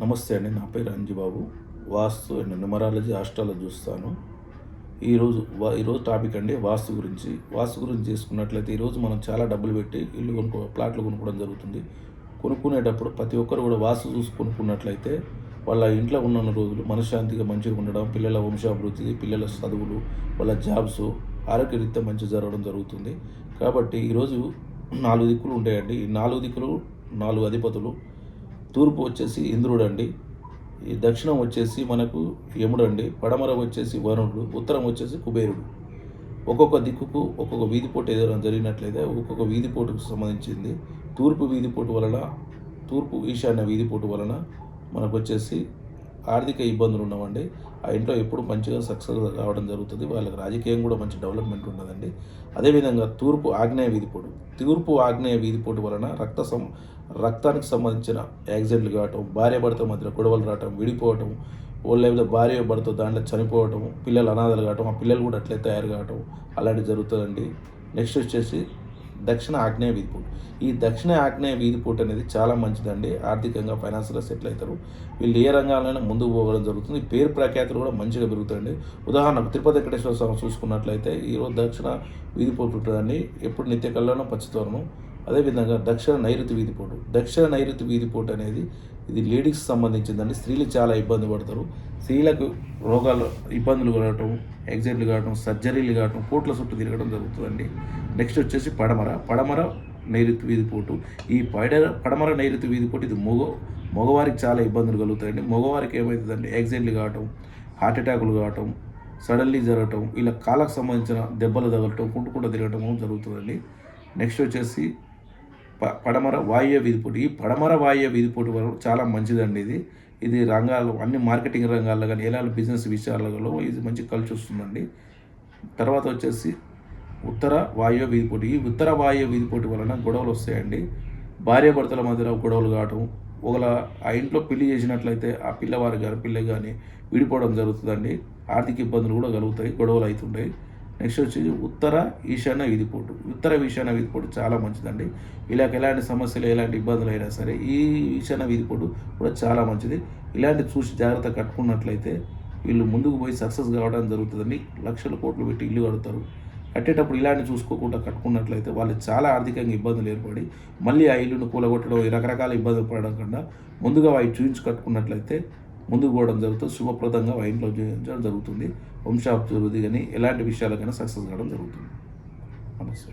నమస్తే అండి. నా పేరు అంజిబాబు. వాస్తు అండ్ న్యూమరాలజీ, ఆస్ట్రాలజీ చూస్తాను. ఈరోజు టాపిక్ అండి వాస్తు గురించి. వాస్తు గురించి చేసుకున్నట్లయితే ఈరోజు మనం చాలా డబ్బులు పెట్టి ప్లాట్లు కొనుక్కోవడం జరుగుతుంది. కొనుక్కునేటప్పుడు ప్రతి ఒక్కరు కూడా వాస్తు చూసి కొనుక్కున్నట్లయితే వాళ్ళ ఇంట్లో ఉన్న రోజులు మనశ్శాంతిగా మంచిగా ఉండడం, పిల్లల వంశాభివృద్ధి, పిల్లల చదువులు, వాళ్ళ జాబ్స్, ఆరోగ్యరీత్యా మంచి జరగడం జరుగుతుంది. కాబట్టి ఈరోజు 4 దిక్కులు ఉంటాయండి. ఈ 4 దిక్కులు 4 అధిపతులు. తూర్పు వచ్చేసి ఇంద్రుడు అండి, ఈ దక్షిణం వచ్చేసి మనకు యముడు అండి, పడమర వచ్చేసి వరుణుడు, ఉత్తరం వచ్చేసి కుబేరుడు. ఒక్కొక్క దిక్కుకు ఒక్కొక్క వీధిపోటు ఏదైనా జరిగినట్లయితే ఒక్కొక్క వీధిపోటుకు సంబంధించింది. తూర్పు ఈశాన్య వీధిపోటు వలన మనకు వచ్చేసి ఆర్థిక ఇబ్బందులు ఉన్నామండి. ఆ ఇంట్లో ఎప్పుడు మంచిగా సక్సెస్ రావడం జరుగుతుంది. వాళ్ళకి రాజకీయం కూడా మంచి డెవలప్మెంట్ ఉన్నదండి. అదేవిధంగా తూర్పు ఆగ్నేయ వీధిపోటు వలన రక్తానికి సంబంధించిన యాక్సిడెంట్లు కావటం, భార్యాభర్తల మధ్య గొడవలు రావటం, విడిపోవటం, లేదా భార్య భర్త దాంట్లో చనిపోవటం, పిల్లలు అనాథలు కావటం, ఆ పిల్లలు కూడా అట్లే తయారు కావటం అలాంటివి జరుగుతుందండి. నెక్స్ట్ వచ్చేసి దక్షిణ ఆగ్నేయ వీధిపోటు. ఈ దక్షిణ ఆగ్నేయ వీధిపోటు అనేది చాలా మంచిదండి. ఆర్థికంగా ఫైనాన్షియల్గా సెటిల్ అవుతారు. వీళ్ళు ఏ రంగాలైనా ముందుకు పోవడం జరుగుతుంది. పేరు ప్రఖ్యాతులు కూడా మంచిగా పెరుగుతాయండి. ఉదాహరణకు తిరుపతి వెంకటేశ్వర స్వామి చూసుకున్నట్లయితే ఈరోజు దక్షిణ వీధిపోటు ఉంటుందండి. ఎప్పుడు నిత్య కళ్యాణం పచ్చితోరణం. అదేవిధంగా దక్షిణ నైరుతి వీధిపోటు అనేది ఇది లేడీస్కి సంబంధించిందండి. స్త్రీలు చాలా ఇబ్బంది పడతారు. స్త్రీలకు రోగాలు ఇబ్బందులు కలగటం, యాక్సిడెంట్లు కావటం, సర్జరీలు కావటం, కోట్ల చుట్టూ తిరగడం జరుగుతుందండి. నెక్స్ట్ వచ్చేసి పడమర నైరుతి వీధిపోటు. ఈ పడమర నైరుతి వీధిపోటు ఇది మగవారికి చాలా ఇబ్బందులు కలుగుతాయండి. మగవారికి ఏమవుతుందండి, యాక్సిడెంట్లు కావటం, హార్ట్ అటాకులు కావటం, సడన్లీ జరగటం, ఇలా కాళ్ళకు సంబంధించిన దెబ్బలు తగలటం, కుంటుకుంటూ తిరగటం జరుగుతుందండి. నెక్స్ట్ వచ్చేసి పడమర వాయువ్య వీధిపోటు. ఈ పడమర వాయువ్య వీధిపోటు వరకు చాలా మంచిదండి. ఇది రంగాలు అన్ని మార్కెటింగ్ రంగాల్లో కానీ ఎలాంటి బిజినెస్ విషయాలలో ఇది మంచి కలిసి వస్తుందండి. తర్వాత వచ్చేసి ఉత్తర వాయువ్య వీధిపోటు. ఈ ఉత్తర వాయువ్య వీధిపోటు వలన గొడవలు వస్తాయండి. భార్యాభర్తల మధ్యలో గొడవలు కావటం, ఆ ఇంట్లో పెళ్లి చేసినట్లయితే ఆ పిల్ల కానీ విడిపోవడం జరుగుతుందండి. ఆర్థిక ఇబ్బందులు కూడా కలుగుతాయి, గొడవలు అవుతుంటాయి. నెక్స్ట్ వచ్చేసి ఉత్తర ఈశాన్య వీధిపోటు చాలా మంచిదండి. వీళ్ళకి ఎలాంటి సమస్యలు, ఎలాంటి ఇబ్బందులు అయినా సరే ఈ ఈశాన్య వీధిపోటు కూడా చాలా మంచిది. ఇలాంటి చూసి జాగ్రత్త కట్టుకున్నట్లయితే వీళ్ళు ముందుకు పోయి సక్సెస్ కావడం జరుగుతుందండి. లక్షల కోట్లు పెట్టి ఇల్లు కడతారు. కట్టేటప్పుడు ఇలాంటి చూసుకోకుండా కట్టుకున్నట్లయితే వాళ్ళు చాలా ఆర్థికంగా ఇబ్బందులు ఏర్పడి మళ్ళీ ఆ ఇల్లును కూలగొట్టడం, రకరకాల ఇబ్బందులు పడడం కన్నా ముందుగా అవి చూపించి కట్టుకున్నట్లయితే ముందుకు పోవడం జరుగుతుంది. శుభప్రదంగా ఆ ఇంట్లో జీవించడం జరుగుతుంది. వంశాభివృద్ధి కానీ ఎలాంటి విషయాలకైనా సక్సెస్ కావడం జరుగుతుంది. నమస్తే.